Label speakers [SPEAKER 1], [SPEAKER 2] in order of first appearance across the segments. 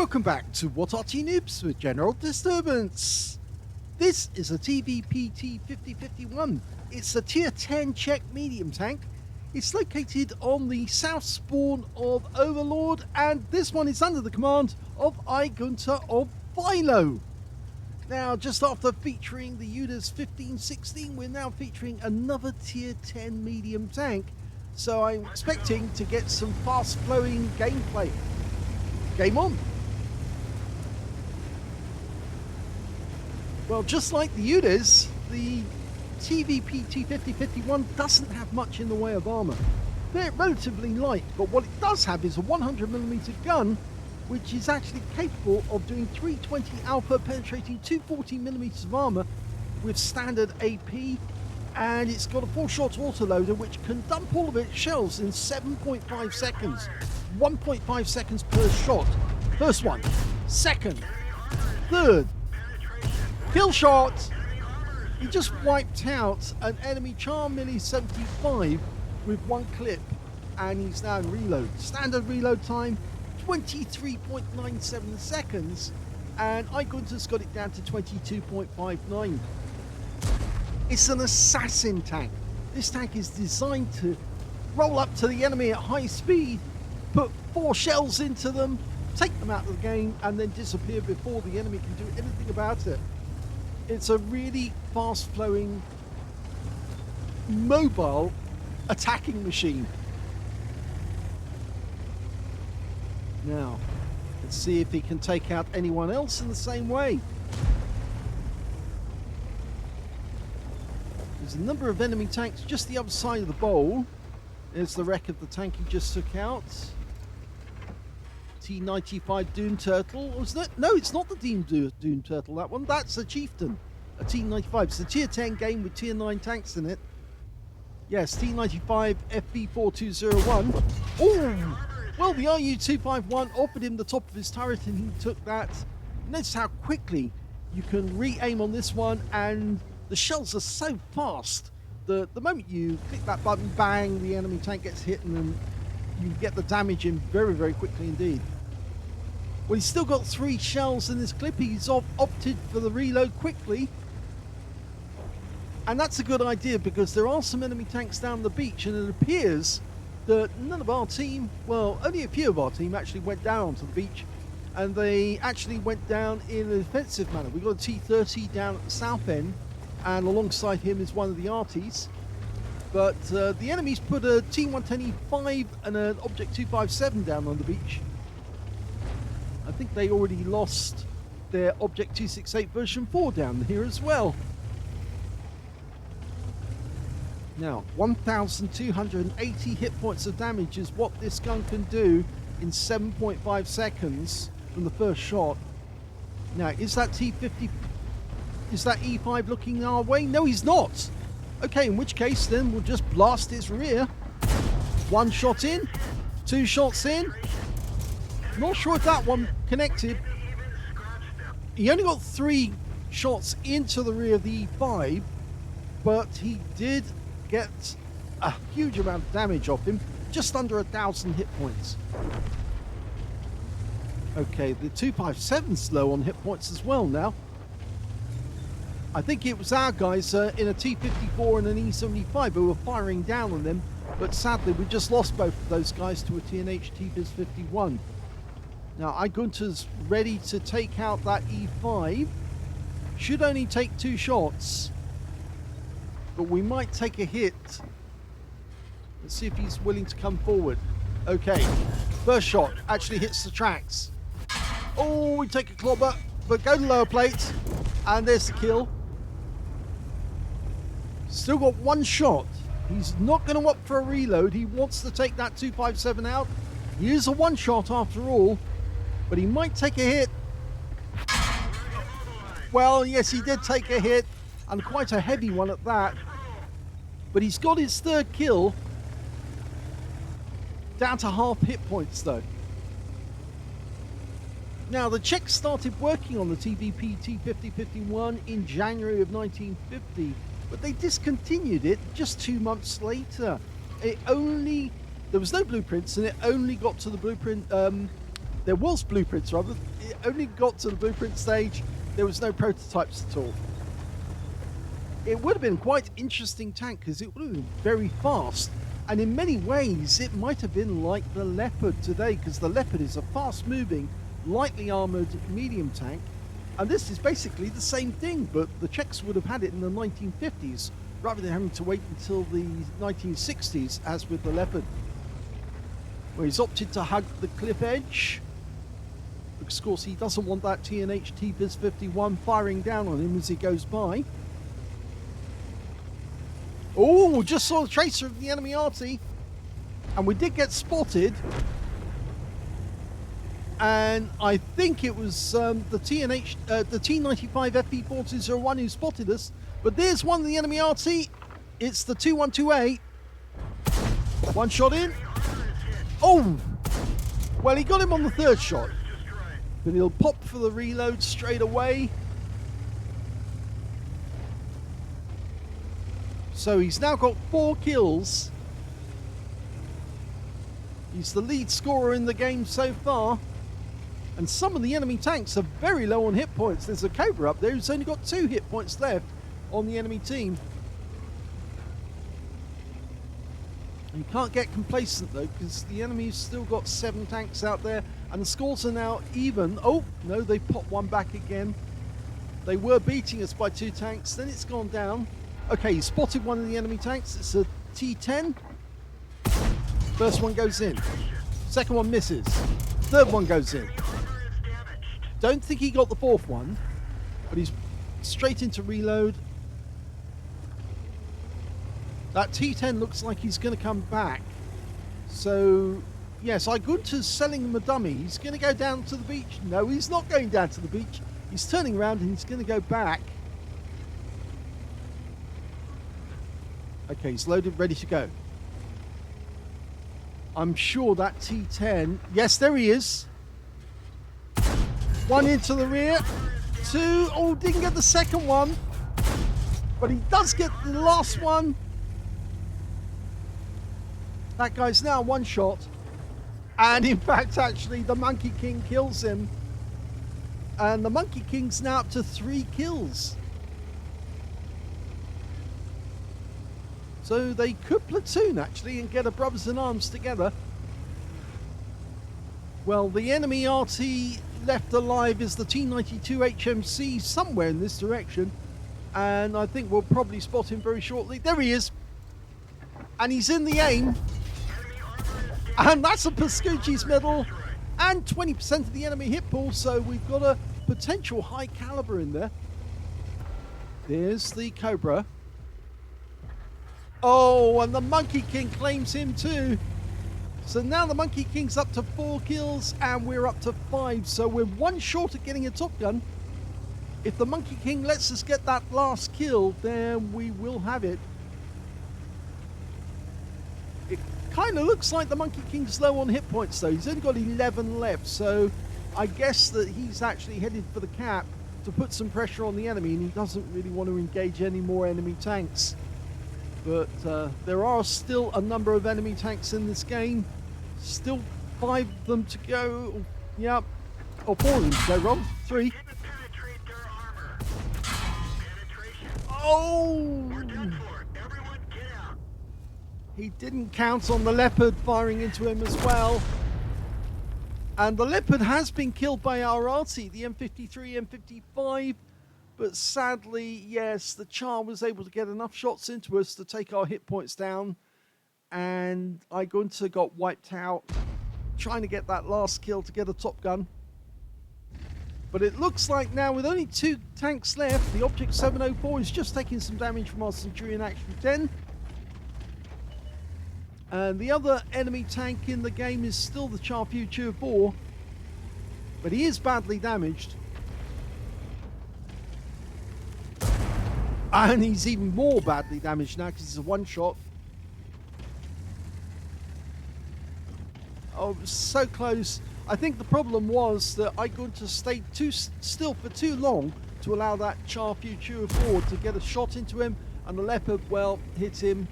[SPEAKER 1] Welcome back to What Arty Noobs with General Disturbance. This is a TVP T 5051. It's a tier 10 Czech medium tank. It's located on the south spawn of Overlord, and this one is under the command of Igunter of FILO. Now, just after featuring the UDAS 1516, we're now featuring another tier 10 medium tank. So I'm expecting to get some fast-flowing gameplay. Game on! Well, just like the UDAS, the TVP T5051 doesn't have much in the way of armour. They're relatively light, but what it does have is a 100mm gun, which is actually capable of doing 320 alpha, penetrating 240mm of armour with standard AP, and it's got a 4-shot autoloader which can dump all of its shells in 7.5 seconds. 1.5 seconds per shot. First one, second, third. Kill shot! He just wiped out an enemy Charm Mini 75 with one clip, and he's now in reload. Standard reload time 23.97 seconds, and Igunter's got it down to 22.59. It's an assassin tank. This tank is designed to roll up to the enemy at high speed, put 4 shells into them, take them out of the game, and then disappear before the enemy can do anything about it. It's a really fast-flowing, mobile attacking machine. Now, let's see if he can take out anyone else in the same way. There's a number of enemy tanks just the other side of the bowl. There's the wreck of the tank he just took out. T95 Doom Turtle, wasn't it? No, it's not the Doom Turtle, that one. That's a Chieftain, a T95. It's a tier 10 game with tier 9 tanks in it. Yes, T95 FB4201. Oh! Well, the RU251 offered him the top of his turret and he took that. Notice how quickly you can re-aim on this one, and the shells are so fast that the moment you click that button, bang, the enemy tank gets hit, and then you get the damage in very, very quickly indeed. Well, he's still got 3 shells in this clip. He's opted for the reload quickly. And that's a good idea because there are some enemy tanks down the beach, and it appears that none of our team, well, only a few of our team actually went down onto the beach, and they actually went down in a defensive manner. We've got a T30 down at the south end, and alongside him is one of the Artys. But the enemies put a T110E5 and an Object 257 down on the beach. I think they already lost their Object 268 version 4 down here as well. Now, 1,280 hit points of damage is what this gun can do in 7.5 seconds from the first shot. Now, is that T50, is that E5 looking our way? No, he's not. Okay, in which case then we'll just blast his rear. 1 shot in, 2 shots in. Not sure if that one connected. He only got 3 shots into the rear of the E5, but he did get a huge amount of damage off him, just under 1,000 hit points. Okay, the 257's low on hit points as well now. I think it was our guys in a T54 and an E75 who were firing down on them, but sadly we just lost both of those guys to a TNH T-Biz 51. Now Igunter's ready to take out that E5. Should only take 2 shots, but we might take a hit. Let's see if he's willing to come forward. Okay, first shot actually hits the tracks. Oh, we take a clobber, but go to lower plate, and there's the kill. Still got 1 shot. He's not going to opt for a reload. He wants to take that 257 out. He is a 1 shot after all, but he might take a hit. Well, yes, he did take a hit, and quite a heavy one at that. But he's got his 3rd kill. Down to half hit points though. Now, the Czechs started working on the TVP T5051 in January of 1950, but they discontinued it just 2 months later. There was no blueprints, and it only got to the blueprint there was blueprints rather. It only got to the blueprint stage. There was no prototypes at all. It would have been quite interesting tank because it would have been very fast. And in many ways, it might have been like the Leopard today, because the Leopard is a fast-moving, lightly armoured medium tank. And this is basically the same thing, but the Czechs would have had it in the 1950s, rather than having to wait until the 1960s, as with the Leopard, where he's opted to hug the cliff edge, because of course he doesn't want that TNH TVIS 51 firing down on him as he goes by. Oh, just saw the tracer of the enemy Arty, and we did get spotted. And I think it was the T95 FE401 who spotted us. But there's one of the enemy Arty. It's the 2128. One shot in. Oh! Well, he got him on the third shot. But he'll pop for the reload straight away. So he's now got 4 kills. He's the lead scorer in the game so far. And some of the enemy tanks are very low on hit points. There's a Cobra up there who's only got 2 hit points left on the enemy team. And you can't get complacent though, because the enemy's still got 7 tanks out there, and the scores are now even. Oh, no, they popped one back again. They were beating us by 2 tanks, then it's gone down. Okay, he spotted one of the enemy tanks. It's a T10. First one goes in. Second one misses. Third one goes in. Don't think he got the 4th one, but he's straight into reload. That T10 looks like he's going to come back. So, yes, Igunter's selling him a dummy. He's going to go down to the beach. No, he's not going down to the beach. He's turning around and he's going to go back. Okay, he's loaded, ready to go. I'm sure that T10... Yes, there he is. 1 into the rear. 2. Oh, didn't get the second one. But he does get the last one. That guy's now 1 shot. And in fact, actually, the Monkey King kills him. And the Monkey King's now up to 3 kills. So they could platoon, actually, and get a brothers in arms together. Well, the enemy RT left alive is the T92 HMC somewhere in this direction. And I think we'll probably spot him very shortly. There he is. And he's in the aim. And that's a Pascucci's medal. And 20% of the enemy hit pool. So we've got a potential high caliber in there. There's the Cobra. Oh, and the Monkey King claims him too. So now the Monkey King's up to 4 kills and we're up to 5. So we're 1 short of getting a Top Gun. If the Monkey King lets us get that last kill, then we will have it. It kind of looks like the Monkey King's low on hit points though. He's only got 11 left. So I guess that he's actually headed for the cap to put some pressure on the enemy, and he doesn't really want to engage any more enemy tanks. But there are still a number of enemy tanks in this game. Still 5 of them to go. Yep. Or 4 of them to go, Rob. 3. Oh! He didn't count on the Leopard firing into him as well. And the Leopard has been killed by our Arty, the M53, M55. But sadly, yes, the Char was able to get enough shots into us to take our hit points down. And Igunter got wiped out, trying to get that last kill to get a Top Gun. But it looks like now, with only 2 tanks left, the Object 704 is just taking some damage from our Centurion Action 10. And the other enemy tank in the game is still the Char Future 4. But he is badly damaged. And he's even more badly damaged now because he's a 1 shot. Oh, it was so close. I think the problem was that Igunter stayed still for too long to allow that Char Future 4 to get a shot into him. And the Leopard, well, hit him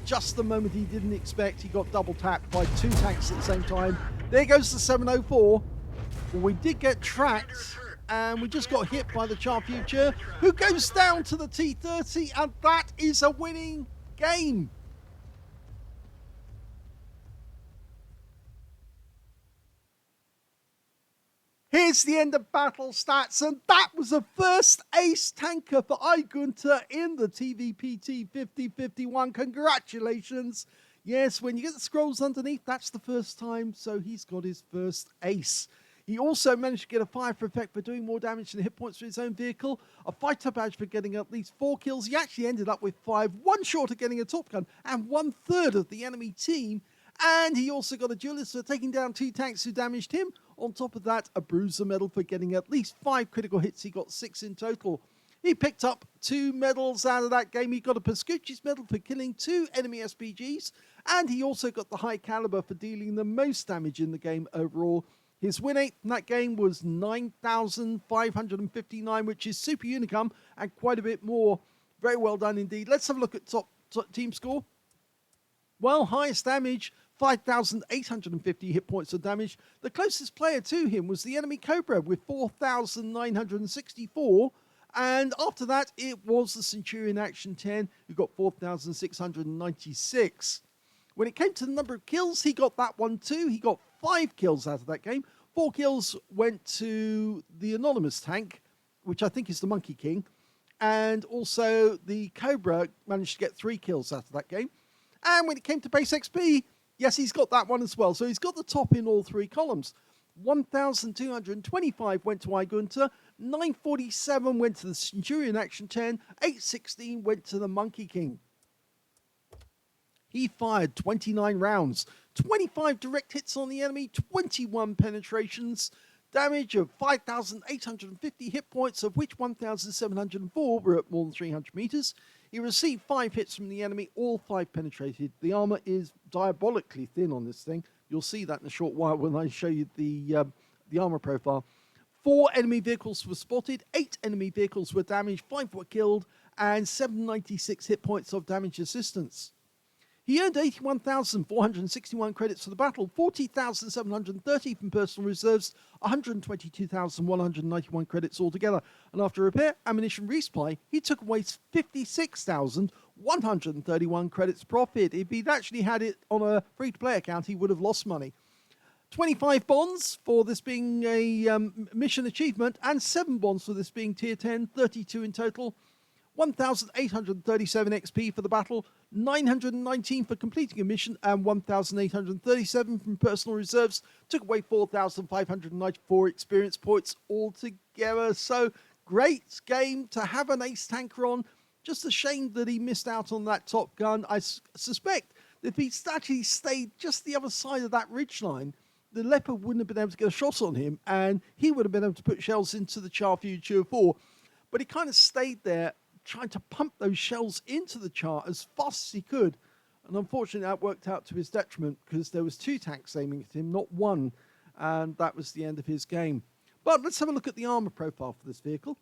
[SPEAKER 1] just the moment he didn't expect. He got double tapped by 2 tanks at the same time. There goes the 704. Well, we did get tracked, and we just got hit by the Char Future, who goes down to the T30, and that is a winning game. Here's the end of battle stats, and that was the first ace tanker for Igunter in the TVP T 5051. Congratulations. Yes, when you get the scrolls underneath, that's the first time, so he's got his first ace. He also managed to get a fire effect for doing more damage than hit points for his own vehicle, a fighter badge for getting at least 4 kills. He actually ended up with 5, one short of getting a top gun, and 1/3 of the enemy team. And he also got a duelist for taking down 2 tanks who damaged him. On top of that, a bruiser medal for getting at least 5 critical hits. He got 6 in total. He picked up 2 medals out of that game. He got a Pascucci's medal for killing 2 enemy SPGs, and he also got the high caliber for dealing the most damage in the game overall. His win rate in that game was 9,559, which is super unicum and quite a bit more. Very well done indeed. Let's have a look at top team score. Well, highest damage, 5,850 hit points of damage. The closest player to him was the enemy Cobra with 4,964. And after that, it was the Centurion Action 10 who got 4,696. When it came to the number of kills, he got that one too. He got 5 kills out of that game. 4 kills went to the Anonymous tank, which I think is the Monkey King. And also the Cobra managed to get 3 kills out of that game. And when it came to base XP, yes, he's got that one as well. So he's got the top in all 3 columns. 1,225 went to Igunter, 947 went to the Centurion Action 10, 816 went to the Monkey King. He fired 29 rounds, 25 direct hits on the enemy, 21 penetrations, damage of 5,850 hit points, of which 1,704 were at more than 300 meters. He received 5 hits from the enemy, all 5 penetrated. The armor is diabolically thin on this thing. You'll see that in a short while when I show you the armor profile. 4 enemy vehicles were spotted, 8 enemy vehicles were damaged, 5 were killed, and 796 hit points of damage assistance. He earned 81,461 credits for the battle, 40,730 from personal reserves, 122,191 credits altogether. And after repair, ammunition resupply, he took away 56,131 credits profit. If he'd actually had it on a free-to-play account, he would have lost money. 25 bonds for this being a mission achievement, and 7 bonds for this being tier 10, 32 in total. 1,837 XP for the battle, 919 for completing a mission, and 1,837 from personal reserves. Took away 4,594 experience points altogether. So, great game to have an ace tanker on. Just a shame that he missed out on that top gun. I suspect that if he'd actually stayed just the other side of that ridgeline, the Leopard wouldn't have been able to get a shot on him, and he would have been able to put shells into the Char Future 4. But he kind of stayed there, trying to pump those shells into the Char as fast as he could. And unfortunately, that worked out to his detriment because there was 2 tanks aiming at him, not 1. And that was the end of his game. But let's have a look at the armor profile for this vehicle.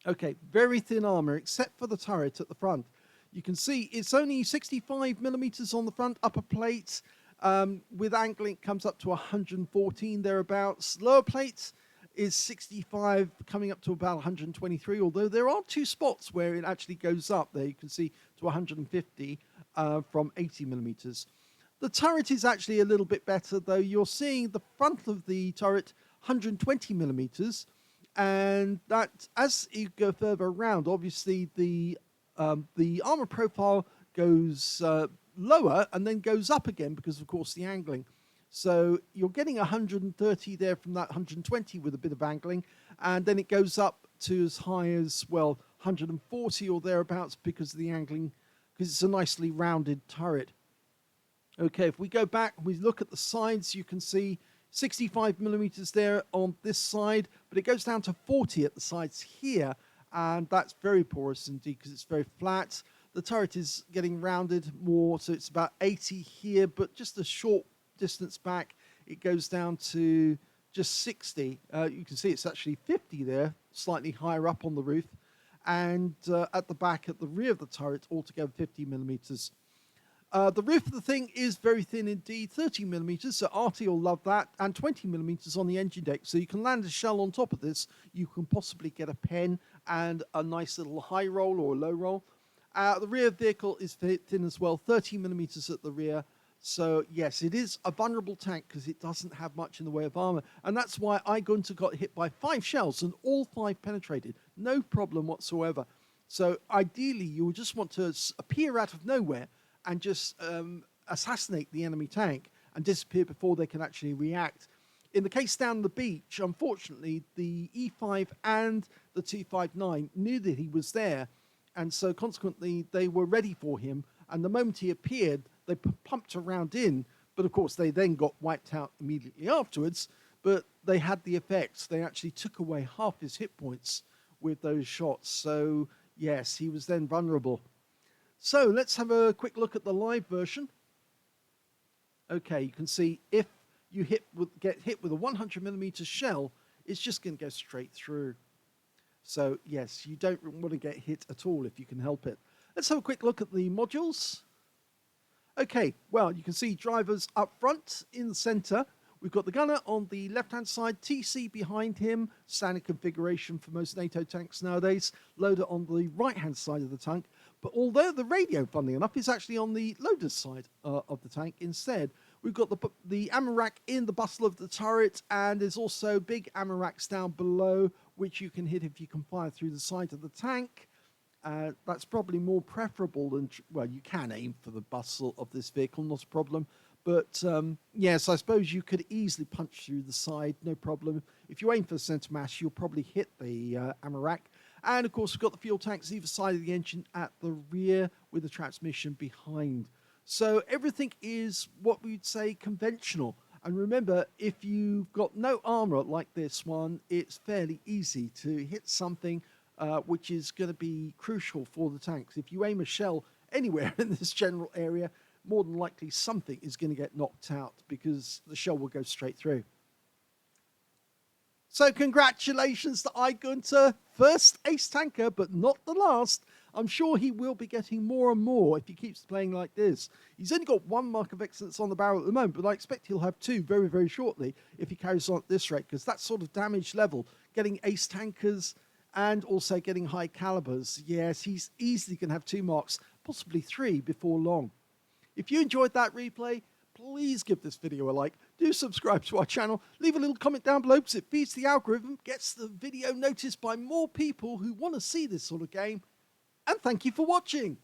[SPEAKER 1] Okay, very thin armor, except for the turret at the front. You can see it's only 65 millimeters on the front upper plate. With angling, it comes up to 114 thereabouts. Lower plates is 65, coming up to about 123, although there are 2 spots where it actually goes up there. You can see to 150 from 80 millimeters. The turret is actually a little bit better, though. You're seeing the front of the turret 120 millimeters, and that as you go further around, obviously the armor profile goes lower and then goes up again because, of course, the angling. So you're getting 130 there from that 120 with a bit of angling, and then it goes up to as high as, well, 140 or thereabouts because of the angling, because it's a nicely rounded turret. Okay, if we go back and we look at the sides, you can see 65 millimeters there on this side, but it goes down to 40 at the sides here, and that's very porous indeed because it's very flat. The turret is getting rounded more, so it's about 80 here, but just a short distance back, it goes down to just 60. You can see it's actually 50 there, slightly higher up on the roof, and at the back, at the rear of the turret, altogether 50 millimeters. The roof of the thing is very thin indeed, 30mm, so Arty will love that, and 20mm on the engine deck, so you can land a shell on top of this. You can possibly get a pen and a nice little high roll or low roll. The rear vehicle is thin as well, 30mm at the rear. So yes, it is a vulnerable tank because it doesn't have much in the way of armor, and that's why Igunter got hit by 5 shells and all 5 penetrated, no problem whatsoever. So ideally, you would just want to appear out of nowhere and just assassinate the enemy tank and disappear before they can actually react. In the case down the beach, unfortunately, the E5 and the T59 knew that he was there, and so consequently they were ready for him, and the moment he appeared, they pumped a round in, but of course they then got wiped out immediately afterwards, but they had the effects. They actually took away half his hit points with those shots, so yes, he was then vulnerable. So let's have a quick look at the live version. Okay, you can see if you get hit with a 100mm shell, it's just going to go straight through. So yes, you don't want to get hit at all if you can help it. Let's have a quick look at the modules. Okay, well, you can see drivers up front in the center. We've got the gunner on the left-hand side, TC behind him, standard configuration for most NATO tanks nowadays, loader on the right-hand side of the tank. But although the radio, funnily enough, is actually on the loader's side of the tank instead, we've got the ammo rack in the bustle of the turret, and there's also big ammo racks down below, which you can hit if you can fire through the side of the tank. That's probably more preferable than, well, you can aim for the bustle of this vehicle, not a problem. But yes, I suppose you could easily punch through the side, no problem. If you aim for the center mass, you'll probably hit the ammo rack. And of course, we've got the fuel tanks either side of the engine at the rear with the transmission behind. So everything is what we'd say conventional. And remember, if you've got no armor like this one, it's fairly easy to hit something which is going to be crucial for the tanks. If you aim a shell anywhere in this general area, more than likely something is going to get knocked out because the shell will go straight through. So congratulations to Igunter, first ace tanker, but not the last. I'm sure he will be getting more and more if he keeps playing like this. He's only got 1 mark of excellence on the barrel at the moment, but I expect he'll have 2 very, very shortly if he carries on at this rate, because that sort of damage level, getting ace tankers and also getting high calibers, yes, he's easily going to have 2 marks, possibly 3 before long. If you enjoyed that replay, please give this video a like. Do subscribe to our channel. Leave a little comment down below because it feeds the algorithm, gets the video noticed by more people who want to see this sort of game. And thank you for watching.